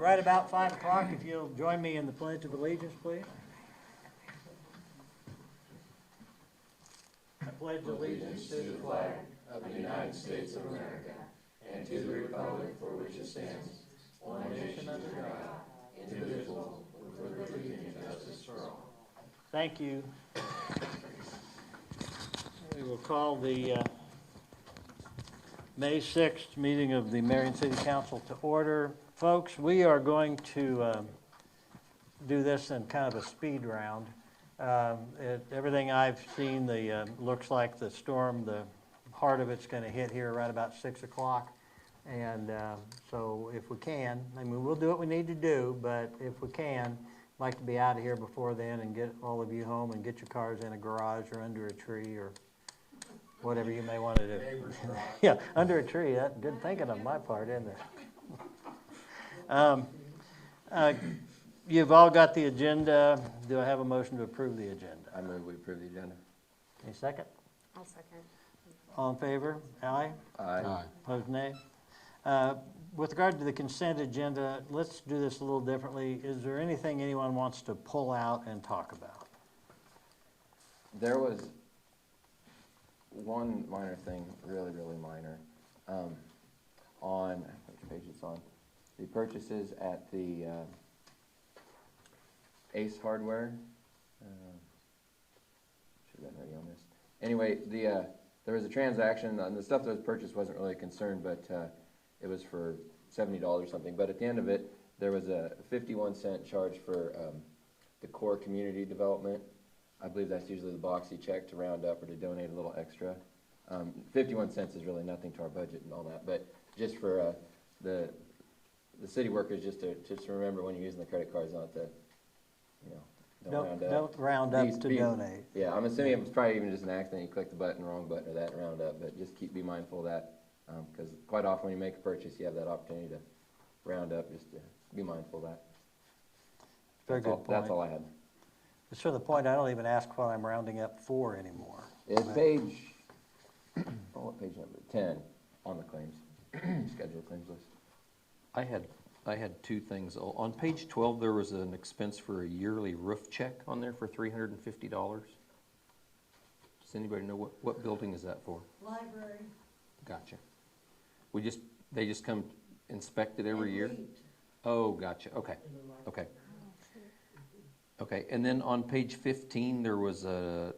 right about 5 o'clock, if you'll join me in the Pledge of Allegiance, please. I pledge allegiance to the flag of the United States of America and to the republic for which it stands, one nation under God, indivisible, with liberty and justice for all. Thank you. We will call the May 6th meeting of the Marion City Council to order. Folks, we are going to do this in kind of a speed round. Everything I've seen, looks like the storm, the heart of it's going to hit here right about 6 o'clock. And so if we can, I mean, we'll do what we need to do, but if we can, I'd like to be out of here before then and get all of you home and get your cars in a garage or under a tree or whatever you may want to do. Yeah, under a tree. That's good thinking on my part, isn't it? You've all got the agenda. Do I have a motion to approve the agenda? I move we approve the agenda. Any second? I'll second. All in favor? Aye? Aye. Opposed, nay? With regard to the consent agenda, let's do this a little differently. Is there anything anyone wants to pull out and talk about? There was one minor thing, really minor, on, which page it's on, the purchases at the Ace Hardware. Should have been ready on this. Anyway, there was a transaction, and the stuff that was purchased wasn't really a concern, but it was for $70 something. But at the end of it, there was a 51-cent charge for the core community development. I believe that's usually the box you check to round up or to donate a little extra. 51 cents is really nothing to our budget and all that, but just for the city workers, just to remember when you're using the credit cards, not to, Don't round up to donate. Yeah, I'm assuming it's probably even just an accident. You click the button, wrong button, or that, and round up. But just be mindful of that, because quite often when you make a purchase, you have that opportunity to round up. Just to be mindful of that. Very good point. That's all I had. It's to the point I don't even ask what I'm rounding up for anymore. It's page, what page number? 10 on the claims, scheduled claims list. I had two things. On page 12, there was an expense for a yearly roof check on there for $350. Does anybody know what building is that for? Library. Gotcha. They just come inspect it every year? Oh, gotcha. Okay. Okay. Okay, and then on page 15, there was I'm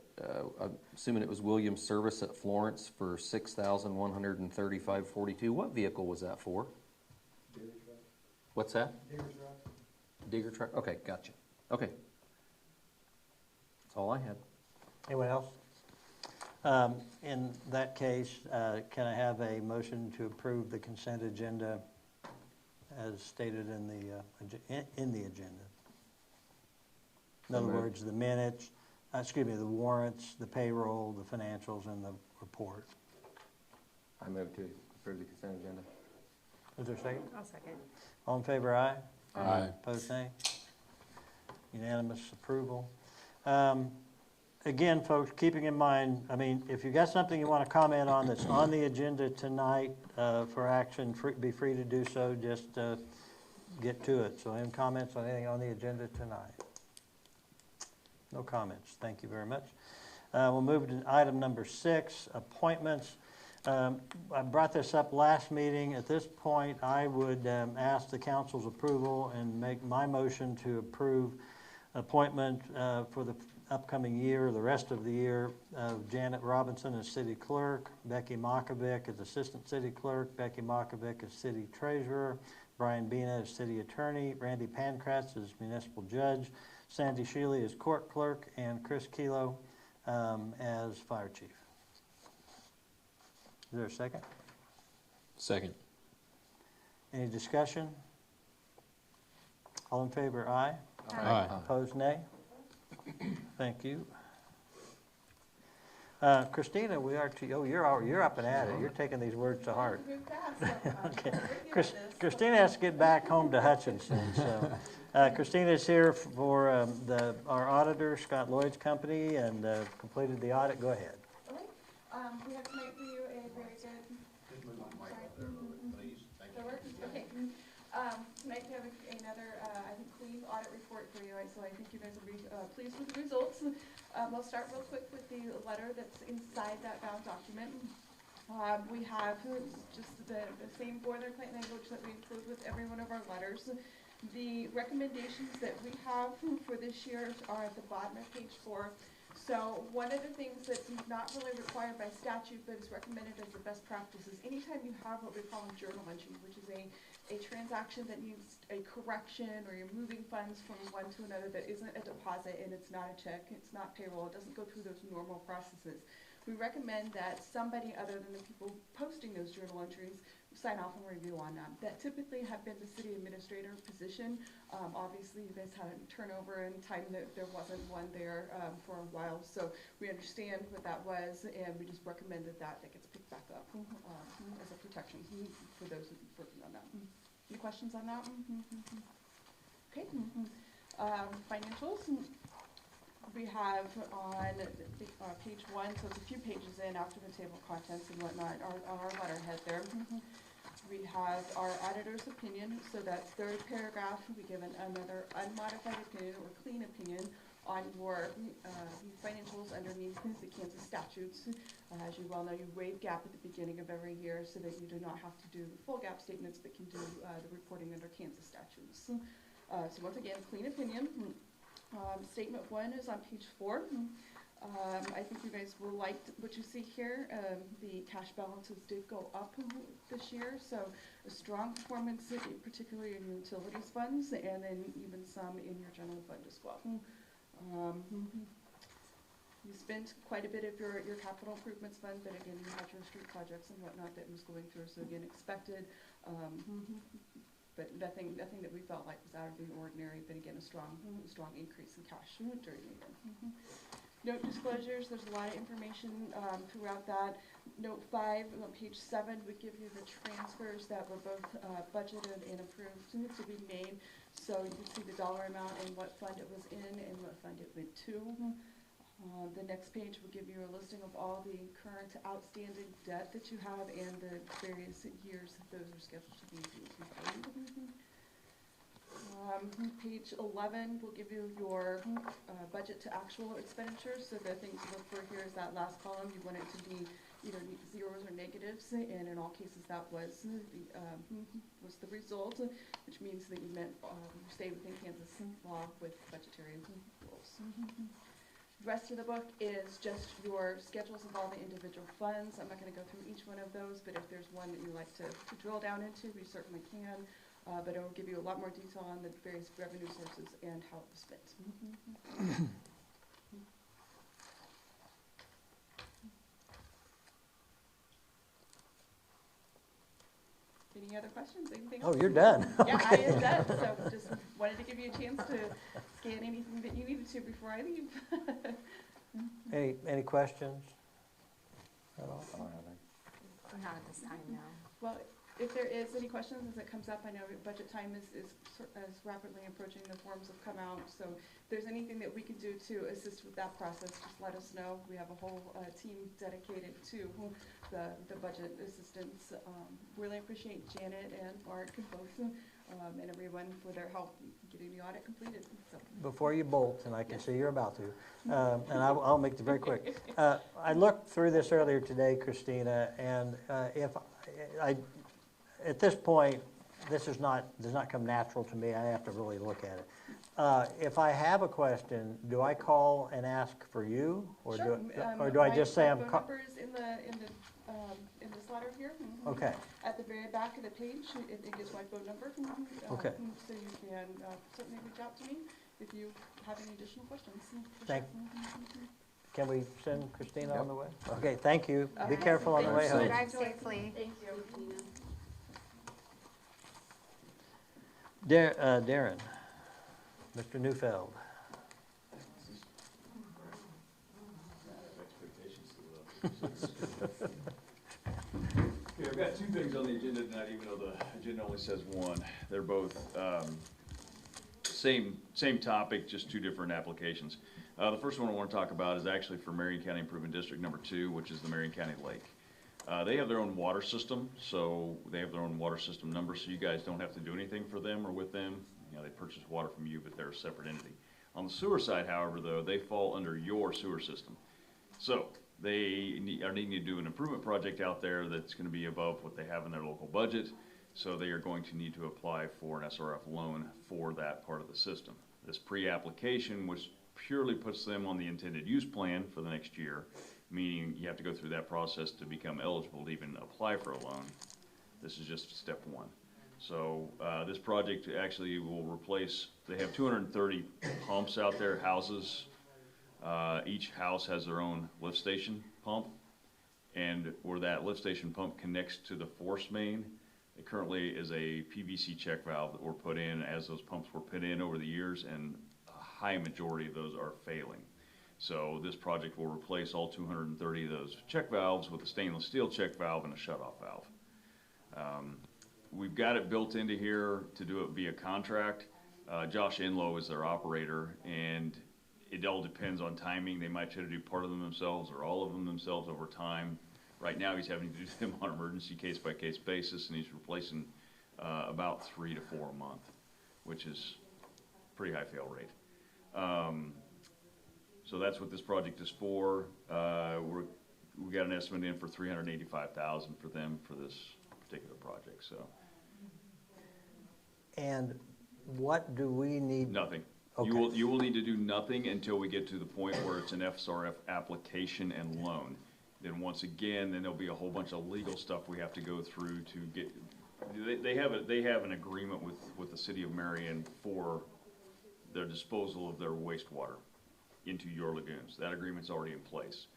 assuming it was Williams Service at Florence for $6,135.42. What vehicle was that for? Digger truck. What's that? Digger truck. Digger truck? Okay, gotcha. Okay. That's all I had. Anyone else? In that case, can I have a motion to approve the consent agenda as stated in the agenda? In other words, the minutes, the warrants, the payroll, the financials, and the report. I move to approve the consent agenda. Is there a second? I'll second. All in favor, aye? Aye. Opposed, nay? Unanimous approval. Again, folks, keeping in mind, I mean, if you've got something you want to comment on that's on the agenda tonight for action, be free to do so. Just get to it. So any comments on anything on the agenda tonight? No comments. Thank you very much. We'll move to item number 6, appointments. I brought this up last meeting. At this point, I would ask the council's approval and make my motion to approve appointment for the upcoming year, the rest of the year, of Janet Robinson as city clerk, Becky Makovic as assistant city clerk, Becky Makovic as city treasurer, Brian Bina as city attorney, Randy Pankratz as municipal judge, Sandy Shealy as court clerk, and Chris Kilo as fire chief. Is there a second? Second. Any discussion? All in favor, aye. Aye. Opposed, nay. Thank you. Christina, we are to, you're up and at it. You're taking these words to heart. Okay. Christina has to get back home to Hutchinson. So, Christina is here for our auditor, Scott Lloyd's company, and completed the audit. Go ahead. Okay. We have to make for you a very good. Just move my mic up there a little bit, please. Thank you. Okay. To make have another, I think, clean audit report for you, so I think you guys will be pleased with the results. We'll start real quick with the letter that's inside that bound document. We have just the same boilerplate language that we include with every one of our letters. The recommendations that we have for this year are at the bottom of page 4. So one of the things that's not really required by statute, but is recommended as the best practice, is anytime you have what we call a journal entry, which is a transaction that needs a correction, or you're moving funds from one to another that isn't a deposit and it's not a check, it's not payroll, it doesn't go through those normal processes. We recommend that somebody other than the people posting those journal entries sign off and review on them. That typically have been the city administrator position. Obviously, you guys had a turnover in time that there wasn't one there for a while, so we understand what that was, and we just recommended that gets picked back up as a protection for those who are working on that. Any questions on that? Okay. Financials. We have on page 1, so it's a few pages in after the table of contents and whatnot, on our letterhead there. We have our auditor's opinion, so that third paragraph, we give another unmodified opinion or clean opinion on your financials underneath the Kansas statutes. As you well know, you waive GAAP at the beginning of every year so that you do not have to do the full GAAP statements, but can do the reporting under Kansas statutes. So once again, clean opinion. Statement 1 is on page 4. I think you guys will like what you see here. The cash balances did go up this year, so a strong performance, particularly in your utilities funds, and then even some in your general fund as well. You spent quite a bit of your capital improvements fund, but again, you had your street projects and whatnot that was going through, so again, expected. But nothing that we felt like was out of the ordinary, but again, a strong increase in cash during the year. Note disclosures, there's a lot of information throughout that. Note 5 on page 7 would give you the transfers that were both budgeted and approved to be made. So you can see the dollar amount and what fund it was in and what fund it went to. The next page will give you a listing of all the current outstanding debt that you have and the various years that those are scheduled to be paid. Page 11 will give you your budget to actual expenditures. So the things to look for here is that last column. You want it to be either zeros or negatives, and in all cases that was the result, which means that you meant you stay within Kansas law with budgetary rules. The rest of the book is just your schedules of all the individual funds. I'm not going to go through each one of those, but if there's one that you like to drill down into, we certainly can. But it will give you a lot more detail on the various revenue sources and how it was spent. Any other questions? Anything else? Oh, you're done. Yeah, I am done. So just wanted to give you a chance to scan anything that you needed to before I leave. Any questions at all? Not at this time, no. Well, if there is any questions as it comes up, I know budget time is rapidly approaching, the forms have come out, so if there's anything that we can do to assist with that process, just let us know. We have a whole team dedicated to the budget assistance. Really appreciate Janet and Mark both and everyone for their help getting the audit completed. So. Before you bolt, and I can see you're about to, and I'll make it very quick. I looked through this earlier today, Christina, and at this point, this does not come natural to me. I have to really look at it. If I have a question, do I call and ask for you, or sure. do I just say I'm? My phone number is in this letter here. Okay. At the very back of the page, it gives my phone number. Okay. So you can certainly reach out to me if you have any additional questions. Can we send Christina on the way? Okay, thank you. Be Okay. careful on the way home. Drive safely. Thank you, Christina. Darren, Mr. Neufeld. Okay, I've got two things on the agenda tonight, even though the agenda only says one. They're both same topic, just two different applications. The first one I want to talk about is actually for Marion County Improvement District number 2, which is the Marion County Lake. They have their own water system, so they have their own water system number, so you guys don't have to do anything for them or with them. You know, they purchase water from you, but they're a separate entity. On the sewer side, however, though, they fall under your sewer system. So they are needing to do an improvement project out there that's gonna be above what they have in their local budget. So they are going to need to apply for an SRF loan for that part of the system. This pre-application, which purely puts them on the intended use plan for the next year, meaning you have to go through that process to become eligible to even apply for a loan. This is just step one. So this project actually will replace, they have 230 pumps out there, houses. Each house has their own lift station pump, and where that lift station pump connects to the force main, it currently is a PVC check valve that were put in as those pumps were put in over the years, and a high majority of those are failing. So this project will replace all 230 of those check valves with a stainless steel check valve and a shutoff valve. We've got it built into here to do it via contract. Josh Enlow is their operator, and it all depends on timing. They might try to do part of them themselves or all of them themselves over time. Right now, he's having to do them on an emergency case-by-case basis, and he's replacing about 3 to 4 a month, which is pretty high fail rate. So that's what this project is for. We got an estimate in for $385,000 for them for this particular project. So And what do we need? nothing. Okay. You will need to do nothing until we get to the point where it's an FSRF application and loan. Then once again, then there'll be a whole bunch of legal stuff we have to go through to get. They have an agreement with the city of Marion for their disposal of their wastewater into your lagoons. That agreement's already in place.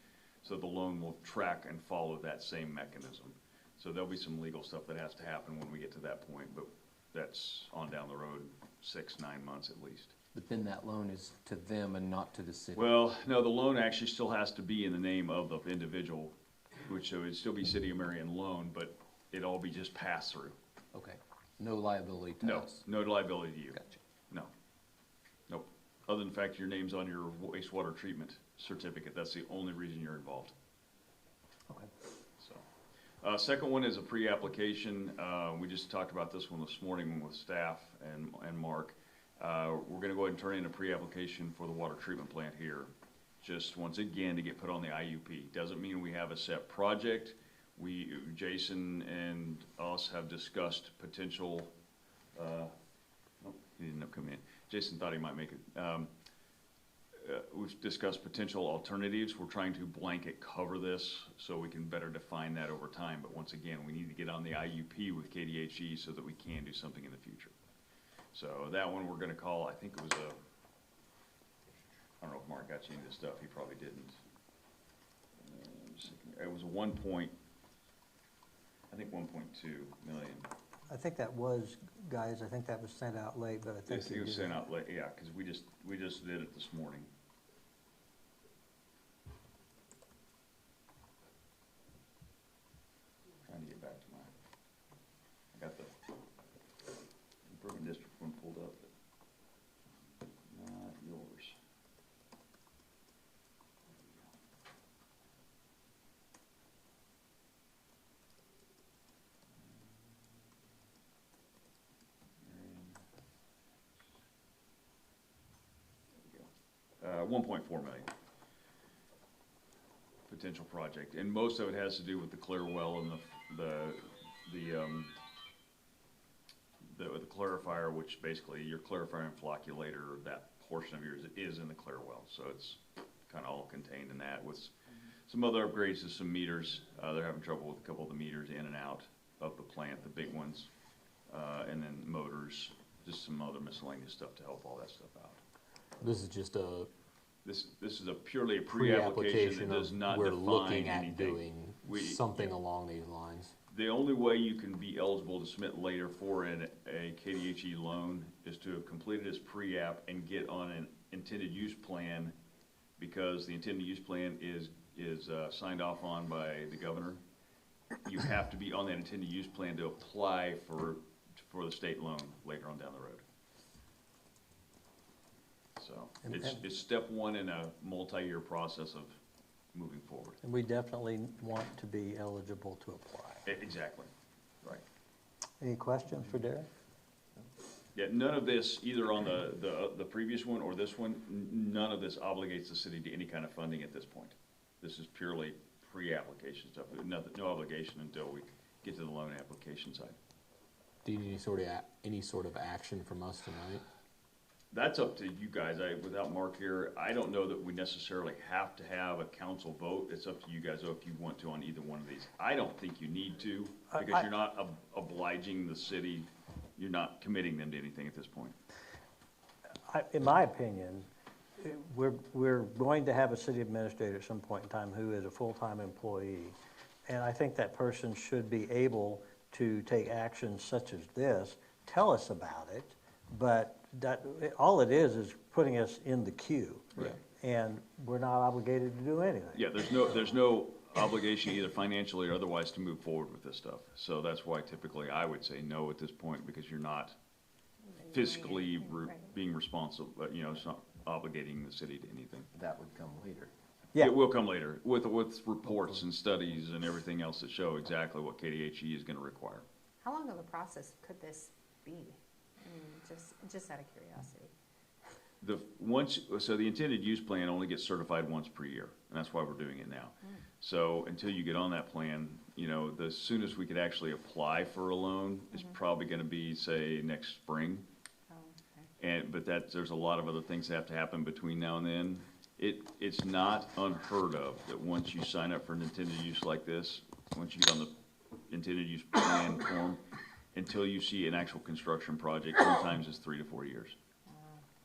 So the loan will track and follow that same mechanism. So there'll be some legal stuff that has to happen when we get to that point, but that's on down the road, 6-9 months at least. But then that loan is to them and not to the city. Well, no, the loan actually still has to be in the name of the individual, which so it'd still be City of Marion loan, but it'd all be just pass through. Okay, no liability to No, us. no liability to you. Gotcha. No. Nope. Other than the fact your name's on your wastewater treatment certificate, that's the only reason you're involved. Okay. So, second one is a pre-application. We just talked about this one this morning with staff and Mark. We're gonna go ahead and turn in a pre-application for the water treatment plant here. Just once again to get put on the IUP. Doesn't mean we have a set project. Jason and us have discussed potential, oh, he didn't end up coming in. Jason thought he might make it. We've discussed potential alternatives. We're trying to blanket cover this so we can better define that over time. But once again, we need to get on the IUP with KDHE so that we can do something in the future. So that one we're gonna call, I think it was I don't know if Mark got you into this stuff, he probably didn't. It was I think 1.2 million. I think that was, guys, I think that was sent out late, but I think. It was sent out late, yeah, because we just did it this morning. Trying to get back to I got the improvement district one pulled up, but not yours. There we go. 1.4 million. Potential project, and most of it has to do with the clear well and the clarifier, which basically your clarifier and flocculator, that portion of yours is in the clear well, so it's kind of all contained in that with some other upgrades to some meters. They're having trouble with a couple of the meters in and out of the plant, the big ones, and then motors, just some other miscellaneous stuff to help all that stuff out. This is just a This is purely a pre-application that does not we're define looking at anything. doing something along these lines. The only way you can be eligible to submit later for a KDHE loan is to have completed this pre-app and get on an intended use plan, because the intended use plan is signed off on by the governor. You have to be on that intended use plan to apply for the state loan later on down the road. So it's step one in a multi-year process of moving forward. And we definitely want to be eligible to apply. Exactly, right. Any questions for Derek? Yeah, none of this, either on the previous one or this one, none of this obligates the city to any kind of funding at this point. This is purely pre-application stuff, no obligation until we get to the loan application side. Do you need any sort of action from us tonight? That's up to you guys. Without Mark here, I don't know that we necessarily have to have a council vote. It's up to you guys, though, if you want to on either one of these. I don't think you need to, because you're not obliging the city. You're not committing them to anything at this point. In my opinion, we're going to have a city administrator at some point in time who is a full-time employee. And I think that person should be able to take actions such as this, tell us about it, but all it is putting us in the queue. Right. And we're not obligated to do anything. Yeah, there's no obligation either financially or otherwise to move forward with this stuff. So that's why typically I would say no at this point, because you're not fiscally being responsible, it's not obligating the city to anything. That would come later. Yeah. It will come later with reports and studies and everything else that show exactly what KDHE is gonna require. How long of a process could this be? I mean, just out of curiosity. So the intended use plan only gets certified once per year, and that's why we're doing it now. So until you get on that plan, the soonest we could actually apply for a loan is probably gonna be, say, next spring. Oh, okay. But there's a lot of other things that have to happen between now and then. It's not unheard of that once you sign up for an intended use like this, once you get on the intended use plan form, until you see an actual construction project, sometimes it's 3 to 4 years.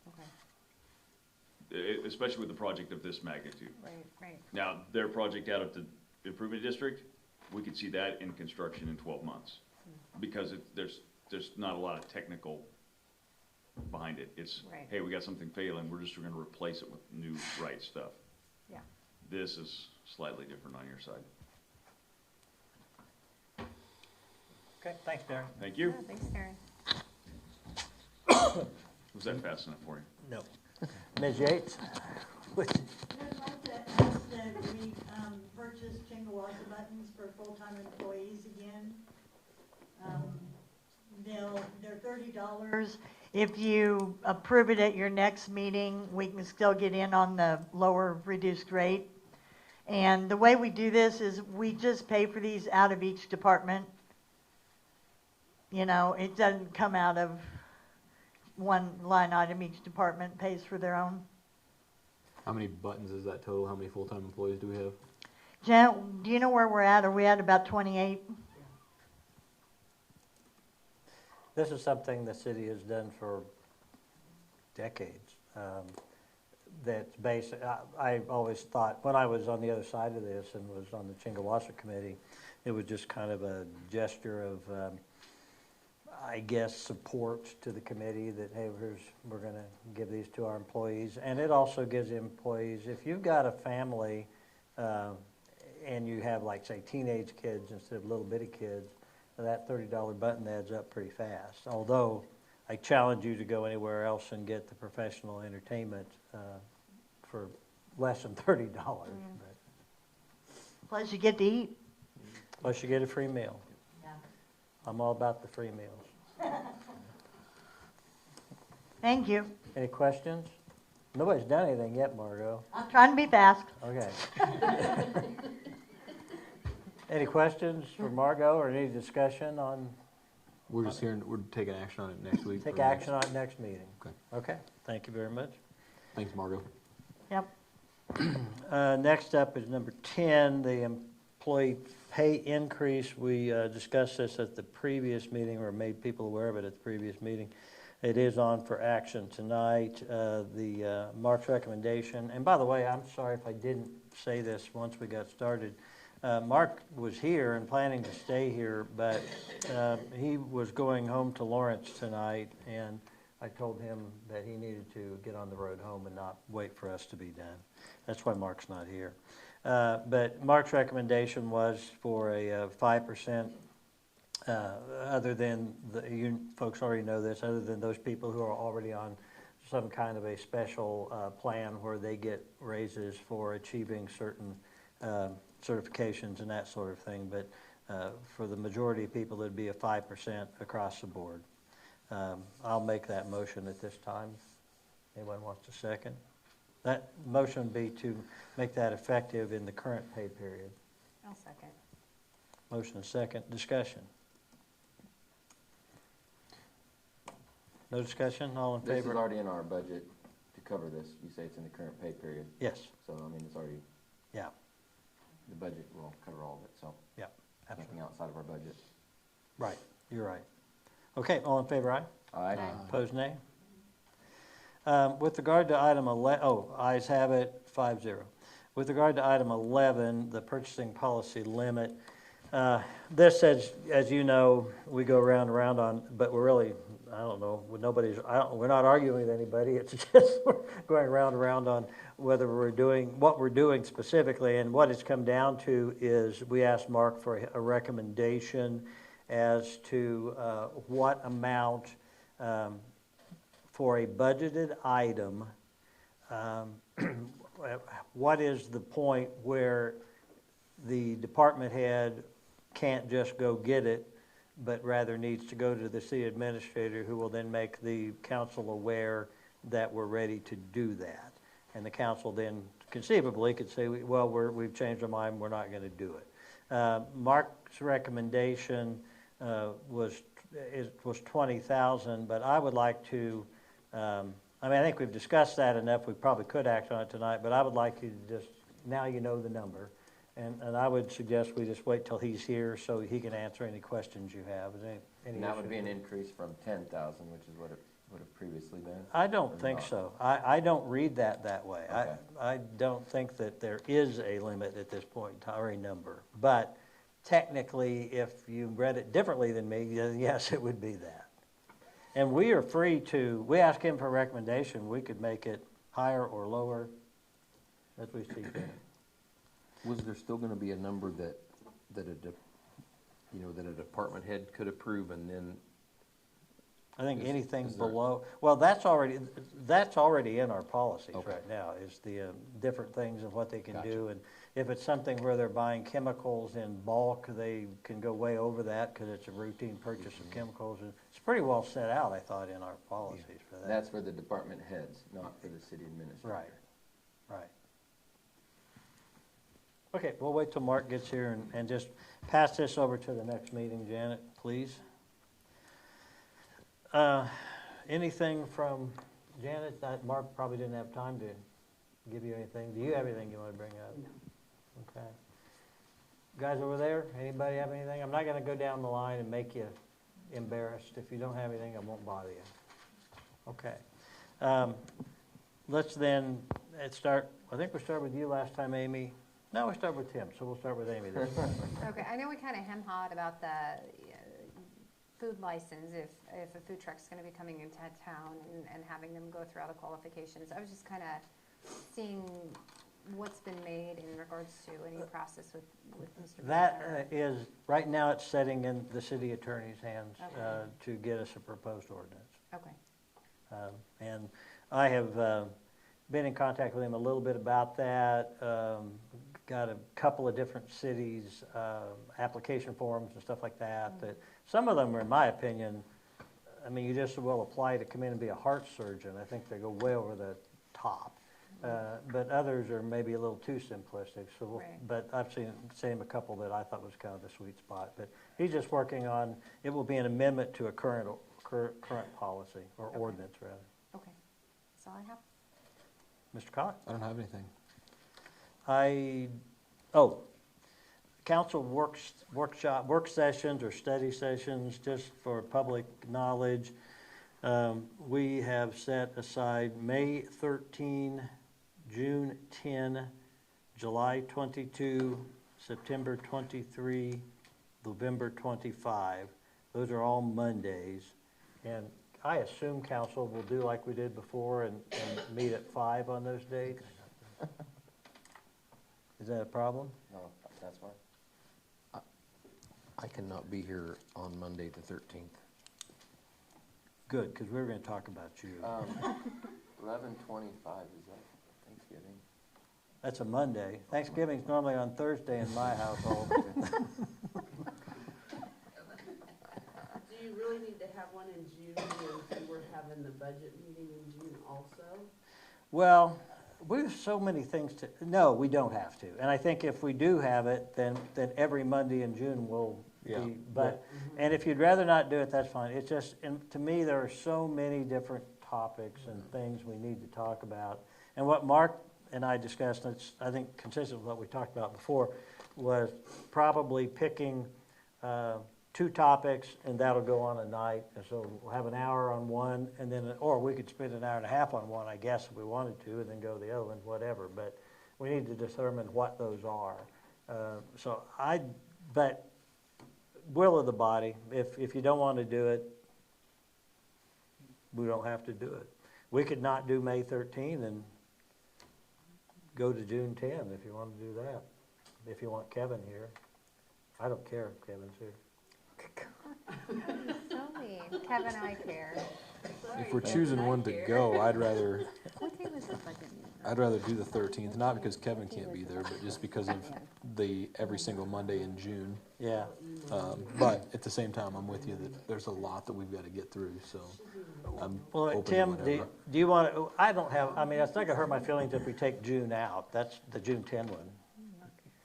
Okay. Especially with a project of this magnitude. Right. Now, their project out of the improvement district, we could see that in construction in 12 months. Because there's not a lot of technical behind it. It's, Right. hey, we got something failing, we're gonna replace it with new right stuff. Yeah. This is slightly different on your side. Okay, thanks, Derek. Thank you. Yeah, thanks, Karen. Was that fast enough for you? No. Ms. Yates? I'd like to ask that we purchase Chingawassa buttons for full-time employees again. They're $30. If you approve it at your next meeting, we can still get in on the lower reduced rate. And the way we do this is we just pay for these out of each department. It doesn't come out of one line item. Each department pays for their own. How many buttons is that total? How many full-time employees do we have? Jen, do you know where we're at? Are we at about 28? This is something the city has done for decades. That's based, I always thought, when I was on the other side of this and was on the Chingawassa committee, it was just kind of a gesture of, I guess, support to the committee that, hey, we're going to give these to our employees. And it also gives the employees, if you've got a family and you have, like, say, teenage kids instead of little bitty kids, that $30 button adds up pretty fast. Although I challenge you to go anywhere else and get the professional entertainment for less than $30. But Plus you get to eat. plus you get a free meal. Yeah. I'm all about the free meals. Thank you. Any questions? Nobody's done anything yet, Margot. I'm trying to be fast. Okay. Any questions for Margot or any discussion on, We're taking action on it next week. take or next- action on it next meeting? Okay. Okay, thank you very much. Thanks, Margot. Yep. Next up is number 10, the employee pay increase. We discussed this at the previous meeting, or made people aware of it at the previous meeting. It is on for action tonight. Mark's recommendation, and by the way, I'm sorry if I didn't say this once we got started. Mark was here and planning to stay here, but he was going home to Lawrence tonight, and I told him that he needed to get on the road home and not wait for us to be done. That's why Mark's not here. But Mark's recommendation was for a 5%, other than, you folks already know this, other than those people who are already on some kind of a special plan where they get raises for achieving certain certifications and that sort of thing, but for the majority of people, it'd be a 5% across the board. I'll make that motion at this time. Anyone wants to second? That motion would be to make that effective in the current pay period. I'll second. Motion and second, discussion. No discussion, all in This is favor? already in our budget to cover this. You say it's in the current pay period, Yes, so I mean, it's already, yeah, the budget will cover all of it, so yeah, absolutely. nothing outside of our budget. Right, you're right. Okay, all in favor, aye? Aye. Opposed, nay? With regard to item 11, ayes have it, 5-0. With regard to item 11, the purchasing policy limit, this, as you know, we go round and round on, but we're really, I don't know, we're not arguing with anybody, it's just we're going round and round on whether what we're doing specifically, and what it's come down to is we asked Mark for a recommendation as to what amount for a budgeted item, what is the point where the department head can't just go get it, but rather needs to go to the city administrator, who will then make the council aware that we're ready to do that. And the council then conceivably could say, well, we've changed our mind, we're not going to do it. Mark's recommendation was 20,000, but I would like to, I think we've discussed that enough, we probably could act on it tonight, but I would like you to just, now you know the number, and I would suggest we just wait till he's here so he can answer any questions you have. Is any And that would issue? be an increase from 10,000, which is what it would have previously been? I don't or think not? so. I don't read that way. Okay. I don't think that there is a limit at this point in time, or a number. But technically, if you read it differently than me, then yes, it would be that. And we are free to, we ask him for a recommendation, we could make it higher or lower as we see fit. Was there still gonna be a number that a department head could approve, and then, I think Is- anything is there- below, well, that's already in our policies Okay. right now, is the different things of what they can Gotcha. do. And if it's something where they're buying chemicals in bulk, they can go way over that because it's a routine purchase of chemicals. And it's pretty well set out, I thought, in our policies for that. That's for the department heads, not for the city administrator. Right. Okay, we'll wait till Mark gets here and just pass this over to the next meeting, Janet, please. Anything from Janet? Mark probably didn't have time to give you anything. Do you have anything you want to bring up? No. Okay. Guys over there, anybody have anything? I'm not going to go down the line and make you embarrassed. If you don't have anything, I won't bother you. Okay. Let's then start, I think we started with you last time, Amy. No, we started with Tim, so we'll start with Amy this time. Okay, I know we kind of hem-hawed about the food license, if a food truck's gonna be coming into town and having them go through all the qualifications. I was just kind of seeing what's been made in regards to any process with Mr. That Brenner. is, right now, it's setting in the city attorney's hands Okay. to get us a proposed ordinance. Okay, And I have been in contact with him a little bit about that. Got a couple of different cities' application forms and stuff like that. That some of them are, in my opinion, I mean, you just will apply to come in and be a heart surgeon. I think they go way over the top. But others are maybe a little too simplistic. So, Right. but I've seen a couple that I thought was kind of the sweet spot. But he's just working on. It will be an amendment to a current policy or Okay. ordinance rather. okay, that's all I have. Mr. Cott? I don't have anything. Council work sessions or study sessions, just for public knowledge. We have set aside May 13, June 10, July 22, September 23, November 25. Those are all Mondays. And I assume council will do like we did before and meet at 5 on those dates. Is that a problem? No, that's fine. I cannot be here on Monday the 13th. Good, because we were going to talk about you. 11:25, is that Thanksgiving? That's a Monday. Thanksgiving's normally on Thursday in my household. Do you really need to have one in June if we're having the budget meeting in June also? Well, we have so many things to, no, we don't have to. And I think if we do have it, then every Monday in June will Yeah. be, but, and if you'd rather not do it, that's fine. It's just, and to me, there are so many different topics and things we need to talk about. And what Mark and I discussed, and it's, I think, consistent with what we talked about before, was probably picking 2 topics, and that'll go on a night. And so we'll have an hour on one, and then, or we could spend an hour and a half on one, I guess, if we wanted to, and then go to the other one, whatever. But we need to determine what those are. But will of the body, if you don't want to do it, we don't have to do it. We could not do May 13 and go to June 10 if you want to do that. If you want Kevin here. I don't care if Kevin's here. So mean. Kevin, I care. If we're choosing one to go, I'd rather What day was the budget meeting? do the 13th, not because Kevin can't be there, but just because of the every single Monday in June. Yeah. But at the same time, I'm with you that there's a lot that we've got to get through, so I'm Well, open to Tim, whatever. do you want to, I don't have, I mean, it's not going to hurt my feelings if we take June out. That's the June 10 one.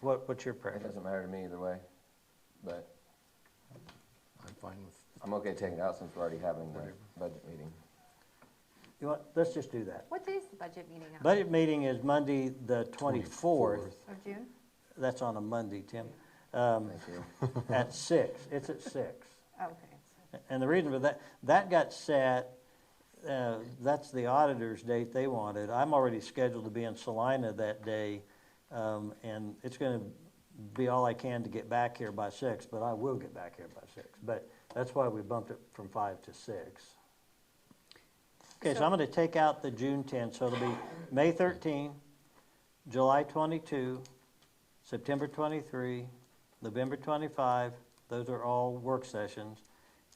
What's your It preference? doesn't matter to me either way, but I'm fine with, I'm okay taking it out since we're already having the budget meeting. You want, let's just do that. What day is the budget meeting on? Budget meeting is Monday, the 24th. Of June? That's on a Monday, Tim, Thank you. at 6. It's at 6. Okay. And the reason for that, that got set, that's the auditor's date they wanted. I'm already scheduled to be in Salina that day, and it's going to be all I can to get back here by 6, but I will get back here by 6. But that's why we bumped it from 5 to 6. Okay, so I'm going to take out the June 10, so it'll be May 13, July 22, September 23, November 25. Those are all work sessions.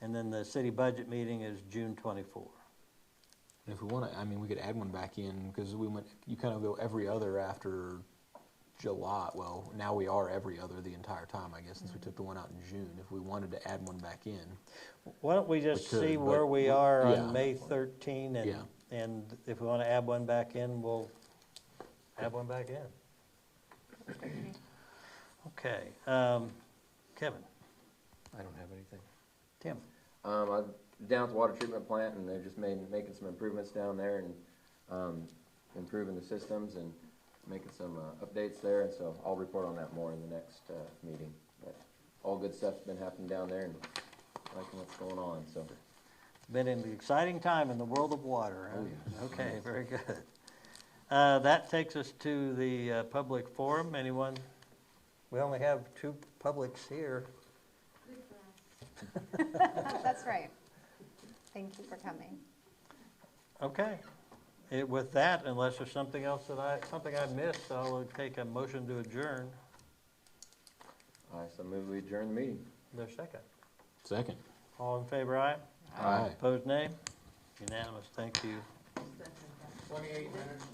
And then the city budget meeting is June 24. And if we want to, I mean, we could add one back in, because you kind of go every other after July. Well, now we are every other the entire time, I guess, since we took the one out in June. If we wanted to add one back in. Why don't we just We could, see but where we are yeah. on May 13, Yeah. and if we want to add one back in, we'll add one back in. Okay, Kevin, I don't have anything. Tim, I'm down at the water treatment plant, and they're just making some improvements down there, and improving the systems and making some updates there, and so I'll report on that more in the next meeting. But all good stuff's been happening down there, and liking what's going on, so. been an exciting time in the world of water. Huh? Oh, yes. Okay, very good. That takes us to the public forum. Anyone? We only have 2 publics here. That's right. Thank you for coming. Okay. With that, unless there's something else something I missed, I'll take a motion to adjourn. I so move we adjourn the meeting. There's a second. Second. All in favor, aye? Aye. Opposed, nay? Unanimous, thank you. 28 minutes.